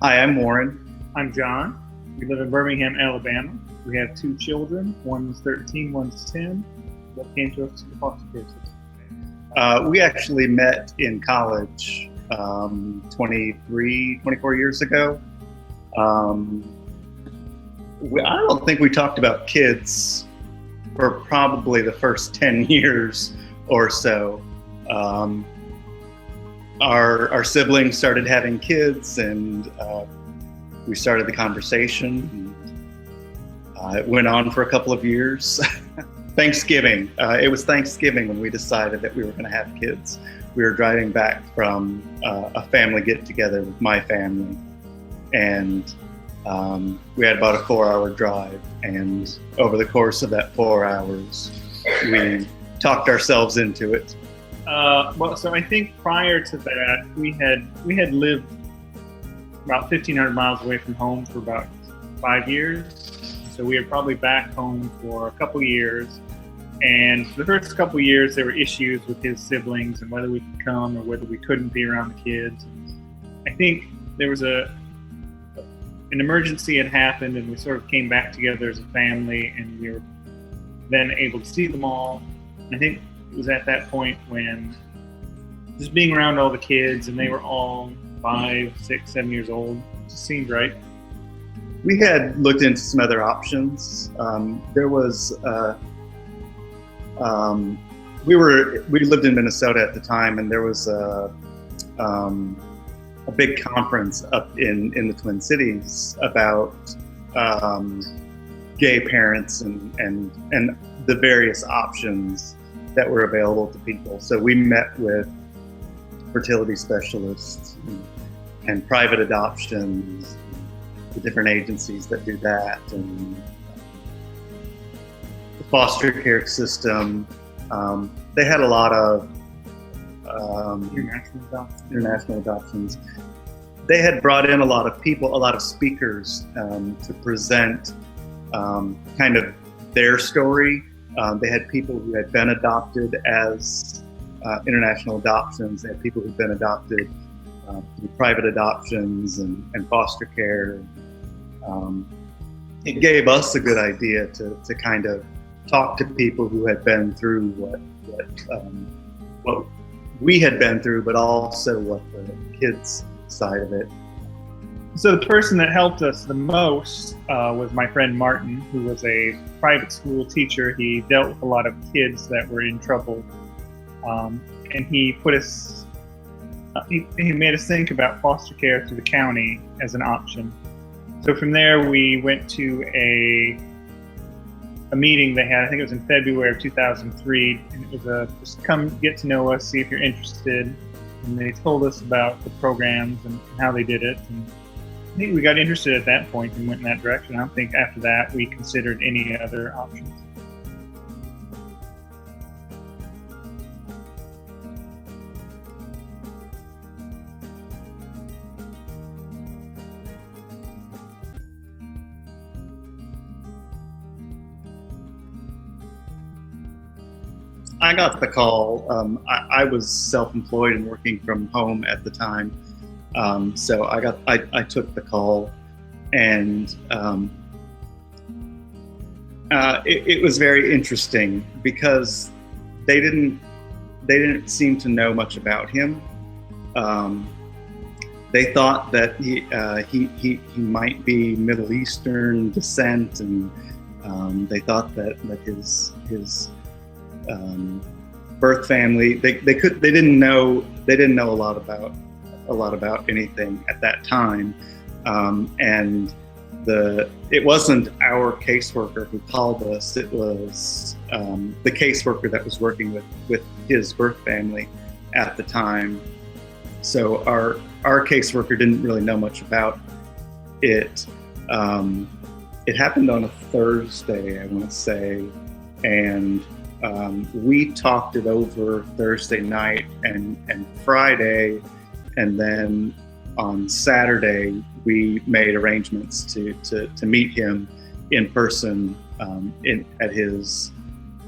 Hi, I'm Warren. I'm John. We live in Birmingham, Alabama. We have two children. One's 13, one's 10. What came to us to the foster care system? We actually met in college 24 years ago. I don't think we talked about kids for probably the first 10 years or so. Our siblings started having kids, and we started the conversation. It went on for a couple of years. Thanksgiving. It was Thanksgiving when we decided that we were going to have kids. We were driving back from a family get-together with my family, and we had about a 4-hour drive. And over the course of that 4 hours, we talked ourselves into it. So I think prior to that, we had lived about 1,500 miles away from home for about 5 years. So we were probably back home for a couple years. And for the first couple years, there were issues with his siblings and whether we could come or whether we couldn't be around the kids. I think there was an emergency had happened, and we sort of came back together as a family, and we were then able to see them all. And I think it was at that point when just being around all the kids, and they were all 5, 6, 7 years old, it just seemed right. We had looked into some other options. There was we lived in Minnesota at the time, and there was a big conference up in the Twin Cities about gay parents and the various options that were available to people. So we met with fertility specialists and private adoptions, the different agencies that do that, and the foster care system. They had a lot of international adoptions. They had brought in a lot of people, a lot of speakers to present kind of their story. They had people who had been adopted as international adoptions. They had people who'd been adopted through private adoptions and foster care. It gave us a good idea to kind of talk to people who had been through what we had been through, but also what the kids' side of it. So the person that helped us the most was my friend Martin, who was a private school teacher. He dealt with a lot of kids that were in trouble, and he put us. He made us think about foster care through the county as an option. So from there, we went to a meeting they had. I think it was in February of 2003, and it was just come get to know us, see if you're interested. And they told us about the programs and how they did it. And I think we got interested at that point and went in that direction. I don't think after that we considered any other options. I got the call. I was self-employed and working from home at the time, so I took the call, and it was very interesting because they didn't seem to know much about him. They thought that he might be Middle Eastern descent, and they thought that his birth family, they didn't know a lot about anything at that time, and it wasn't our caseworker who called us. It was the caseworker that was working with his birth family at the time. So our caseworker didn't really know much about it. It happened on a Thursday, I want to say, and we talked it over Thursday night and Friday, and then on Saturday we made arrangements to meet him in person at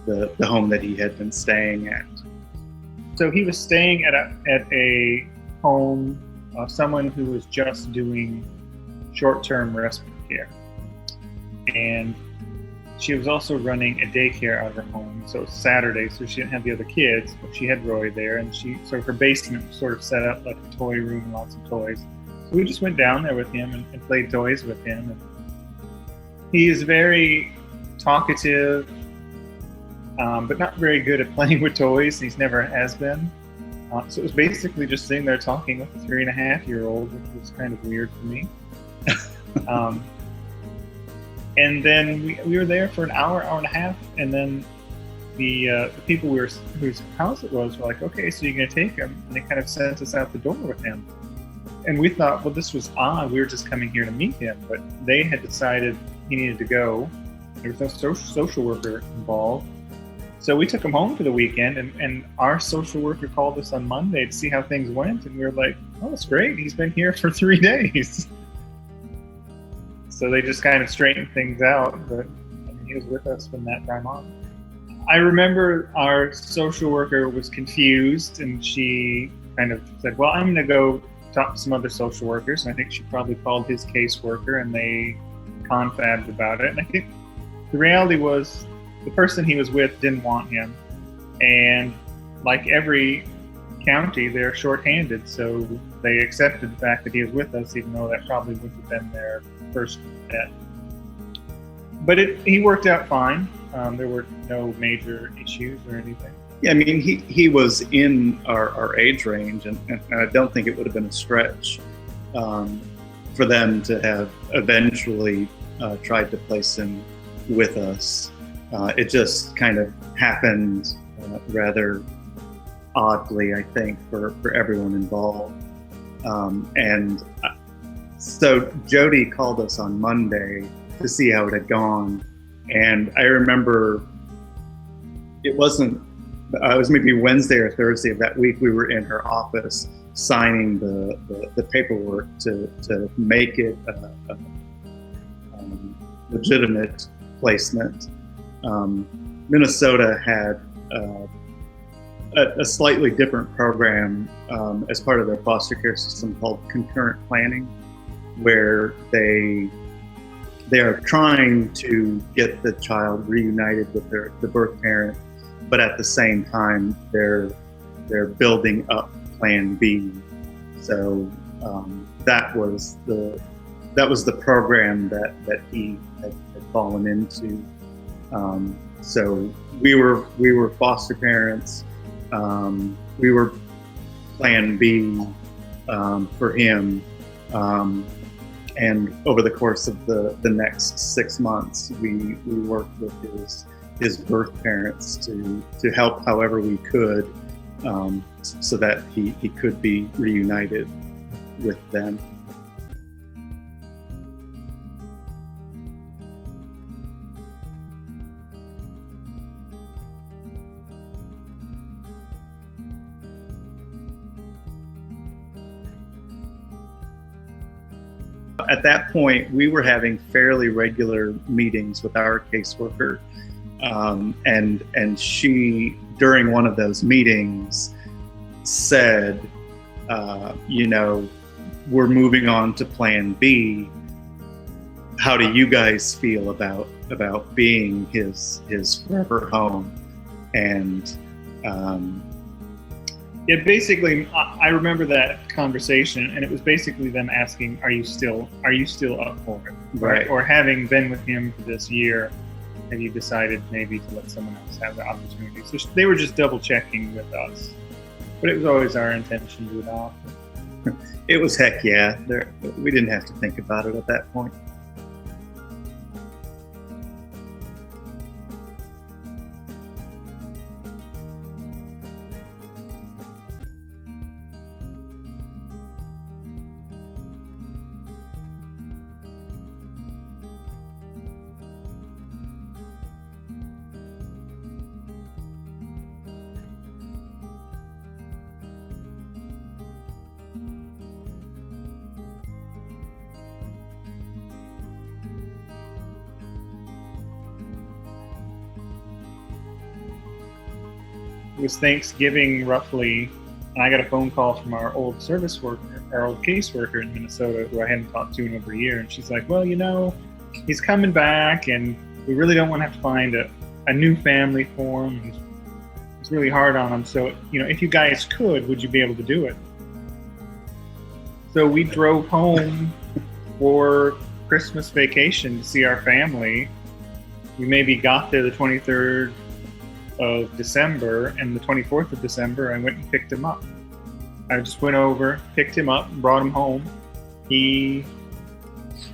the home that he had been staying at. So he was staying at a home of someone who was just doing short-term respite care. And she was also running a daycare out of her home. So it's Saturday, so she didn't have the other kids, but she had Roy there, and so her basement was sort of set up like a toy room, lots of toys. So we just went down there with him and played toys with him. And he is very talkative, but not very good at playing with toys. He's never has been. So it was basically just sitting there talking with a 3.5-year-old, which was kind of weird for me. And then we were there for an hour and a half, and then the people whose house it was were like, okay, so you're going to take him, and they kind of sent us out the door with him. And we thought, well, this was odd. We were just coming here to meet him, but they had decided he needed to go. There was no social worker involved. So we took him home for the weekend, and our social worker called us on Monday to see how things went, and we were like, oh, that's great. He's been here for 3 days. So they just kind of straightened things out, but he was with us from that time on. I remember our social worker was confused, and she kind of said, well, I'm going to go talk to some other social workers. And I think she probably called his caseworker, and they confabbed about it. And I think the reality was the person he was with didn't want him. And like every county, they're shorthanded. So they accepted the fact that he was with us, even though that probably would have been their first bet. But he worked out fine. There were no major issues or anything. Yeah, I mean, he was in our age range, and I don't think it would have been a stretch for them to have eventually tried to place him with us. It just kind of happened rather oddly, I think, for everyone involved. And so Jody called us on Monday to see how it had gone. And I remember it was maybe Wednesday or Thursday of that week. We were in her office signing the paperwork to make it a legitimate placement. Minnesota had a slightly different program as part of their foster care system called concurrent planning, where they are trying to get the child reunited with the birth parent, but at the same time they're building up Plan B. So that was the program that he had fallen into. So we were foster parents. We were Plan B for him. And over the course of the next 6 months, we worked with his birth parents to help however we could, so that he could be reunited with them. At that point, we were having fairly regular meetings with our caseworker, and she, during one of those meetings, said, we're moving on to Plan B. How do you guys feel about being his forever home? And it basically, I remember that conversation, and it was basically them asking, "Are you still up for it?" Right. Or having been with him for this year, have you decided maybe to let someone else have the opportunity? So they were just double checking with us, but it was always our intention to adopt. It was heck yeah. We didn't have to think about it at that point. It was Thanksgiving roughly And I got a phone call from our old service worker, our old caseworker in Minnesota, who I hadn't talked to in over a year. And she's like, well, he's coming back, and we really don't want to have to find a new family for him. It's really hard on him. So, if you guys could, would you be able to do it? So we drove home for Christmas vacation to see our family. We maybe got there the 23rd of December, and the 24th of December I went and picked him up. I just went over, picked him up, and brought him home. He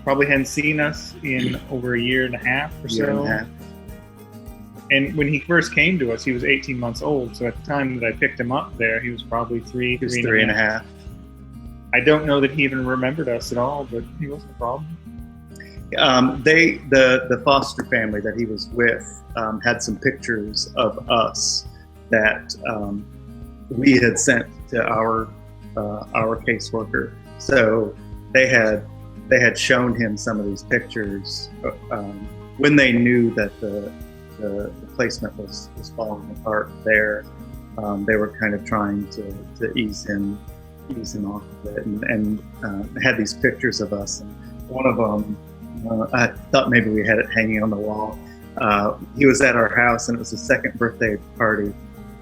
probably hadn't seen us in over a year and a half or so. And when he first came to us, he was 18 months old. So at the time that I picked him up there, he was probably three and a half. I don't know that he even remembered us at all, but he wasn't a problem. The foster family that he was with had some pictures of us that we had sent to our caseworker. So they had shown him some of these pictures when they knew that the placement was falling apart there. They were kind of trying to ease him off of it, and had these pictures of us. And one of them, I thought maybe we had it hanging on the wall. He was at our house, and it was his second birthday party,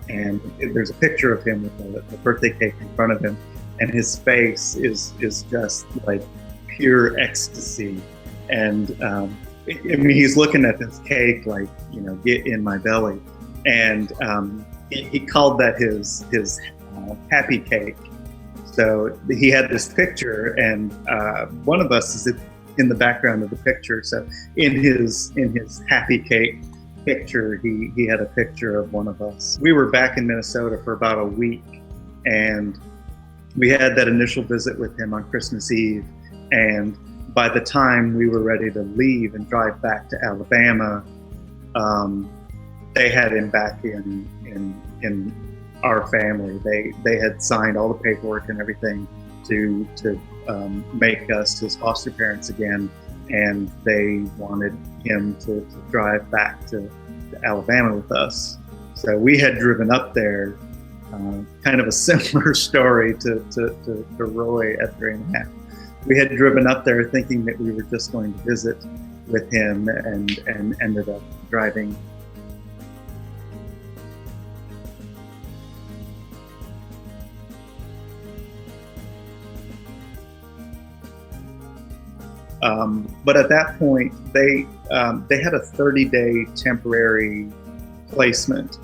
and there's a picture of him with a birthday cake in front of him, and his face is just like pure ecstasy. And he's looking at this cake like, get in my belly. And he called that his happy cake. So he had this picture, and one of us is in the background of the picture. So in his happy cake picture, he had a picture of one of us. We were back in Minnesota for about a week, and we had that initial visit with him on Christmas Eve. And by the time we were ready to leave and drive back to Alabama, they had him back in our family. They had signed all the paperwork and everything to make us his foster parents again, and they wanted him to drive back to Alabama with us. So we had driven up there, kind of a similar story to Roy at 3.5. We had driven up there thinking that we were just going to visit with him, and ended up driving. But at that point, they had a 30-day temporary placement.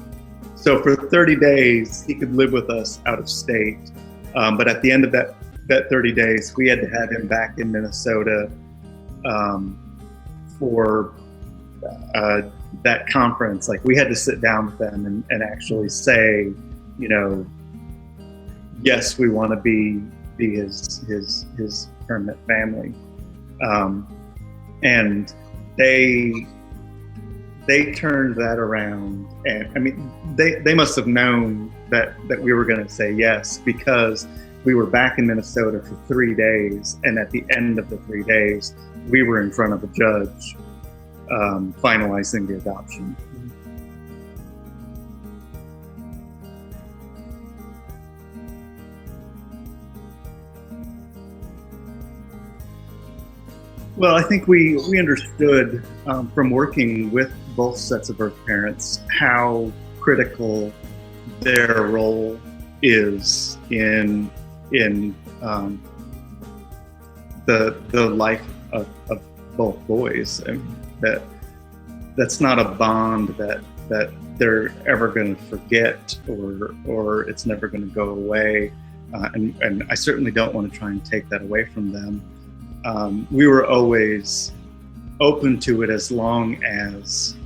So for 30 days, he could live with us out of state. But at the end of that 30 days, we had to have him back in Minnesota for that conference. Like, we had to sit down with them and actually say, yes, we want to be his permanent family. And they turned that around, and they must have known that we were going to say yes, because we were back in Minnesota for 3 days, and at the end of the 3 days, we were in front of a judge finalizing the adoption. Well, I think we understood from working with both sets of birth parents how critical their role is in the life of both boys. And that's not a bond that they're ever going to forget, or it's never going to go away. And I certainly don't want to try and take that away from them. We were always open to it as long as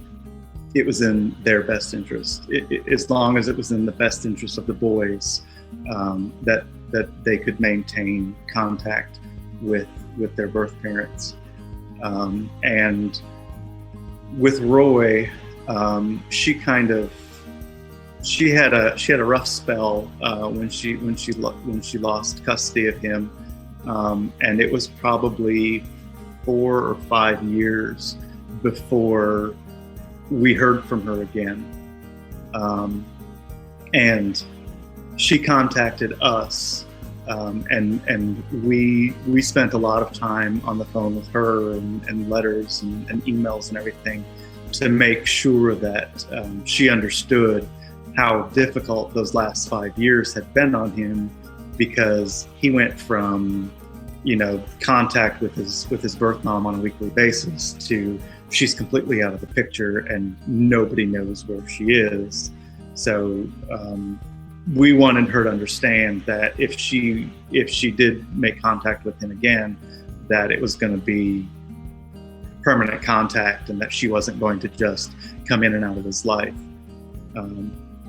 it was in their best interest. As long as it was in the best interest of the boys, that they could maintain contact with their birth parents. And with Roy, she had a rough spell when she lost custody of him. And it was probably 4 or 5 years before we heard from her again. And she contacted us, and we spent a lot of time on the phone with her, and letters and emails and everything, to make sure that she understood how difficult those last 5 years had been on him, because he went from, contact with his birth mom on a weekly basis to she's completely out of the picture and nobody knows where she is. So we wanted her to understand that if she did make contact with him again, that it was going to be permanent contact, and that she wasn't going to just come in and out of his life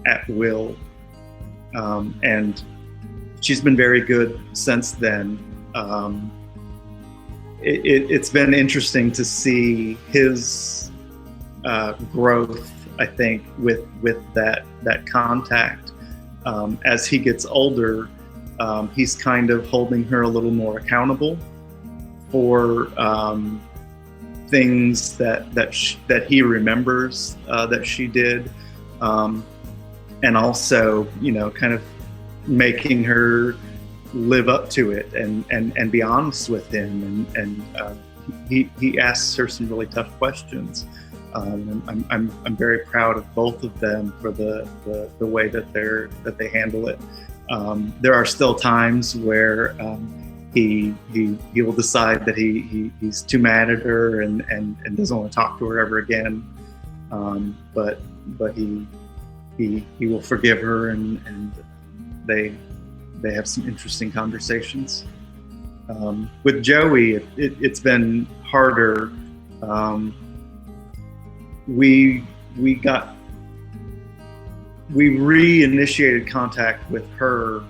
at will. And she's been very good since then. It's been interesting to see his growth, I think, with that contact. As he gets older, he's kind of holding her a little more accountable for things that he remembers that she did, and also, kind of making her live up to it and be honest with him, and he asks her some really tough questions. I'm very proud of both of them for the way that they handle it. There are still times where he will decide that he's too mad at her and doesn't want to talk to her ever again. But he will forgive her, and they have some interesting conversations. With Joey, it's been harder. We reinitiated contact with her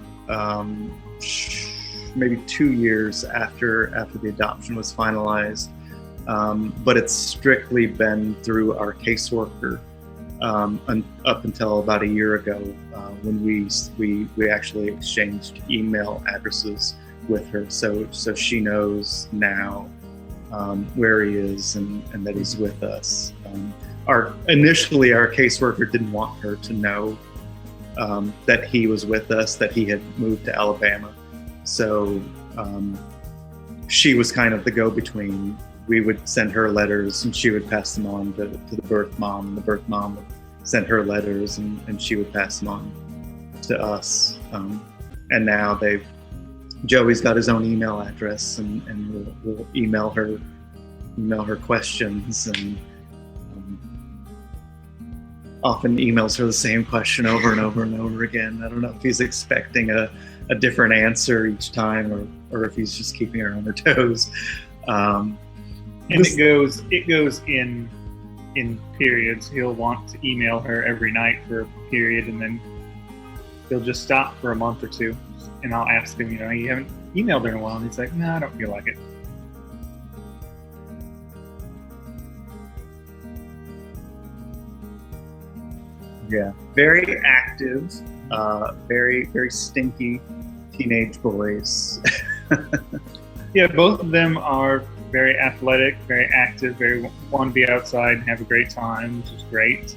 maybe 2 years after the adoption was finalized, but it's strictly been through our caseworker up until about a year ago, when we actually exchanged email addresses with her, so she knows now where he is and that he's with us. Initially our caseworker didn't want her to know that he was with us, that he had moved to Alabama. So she was kind of the go-between. We would send her letters and she would pass them on to the birth mom, and the birth mom would send her letters and she would pass them on to us. And now Joey's got his own email address, and we'll email her questions, and often emails her the same question over and over and over again. I don't know if he's expecting a different answer each time, or if he's just keeping her on her toes. And it goes in periods. He'll want to email her every night for a period, and then he'll just stop for a month or two. And I'll ask him, you haven't emailed her in a while, and he's like, no, I don't feel like it. Yeah, very active, very, very stinky teenage boys. Yeah, both of them are very athletic, very active, very want to be outside and have a great time, which is great,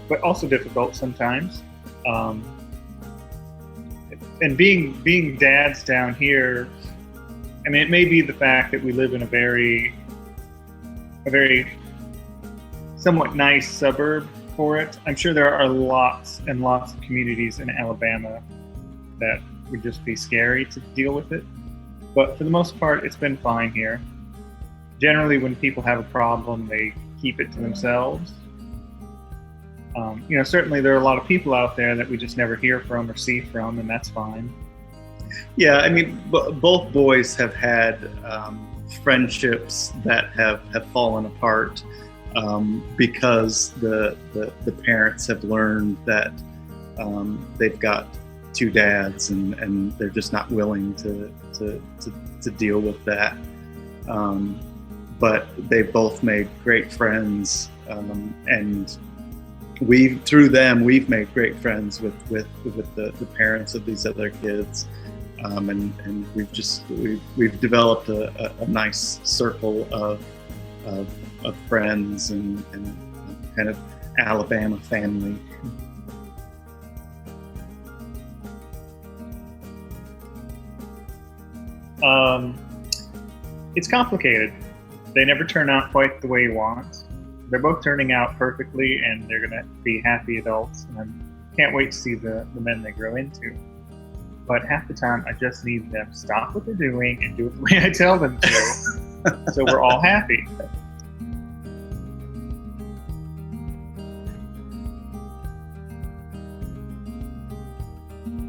but also difficult sometimes. And being dads down here, I mean, it may be the fact that we live in a very somewhat nice suburb for it. I'm sure there are lots and lots of communities in Alabama that would just be scary to deal with it. But for the most part, it's been fine here. Generally, when people have a problem, they keep it to themselves. Certainly there are a lot of people out there that we just never hear from or see from, and that's fine. Yeah, I mean, both boys have had friendships that have fallen apart because the parents have learned that they've got two dads, and they're just not willing to deal with that. But they both made great friends, and we've made great friends with the parents of these other kids, and we've developed a nice circle of friends and kind of Alabama family. It's complicated. They never turn out quite the way you want. They're both turning out perfectly, and they're going to be happy adults. And I can't wait to see the men they grow into. But half the time, I just need them to stop what they're doing and do it the way I tell them to. So we're all happy.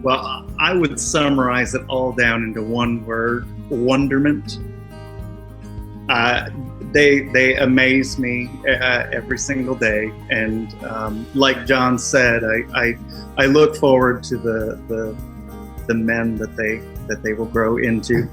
Well, I would summarize it all down into one word: wonderment. They amaze me every single day, and like John said, I look forward to the men that they will grow into.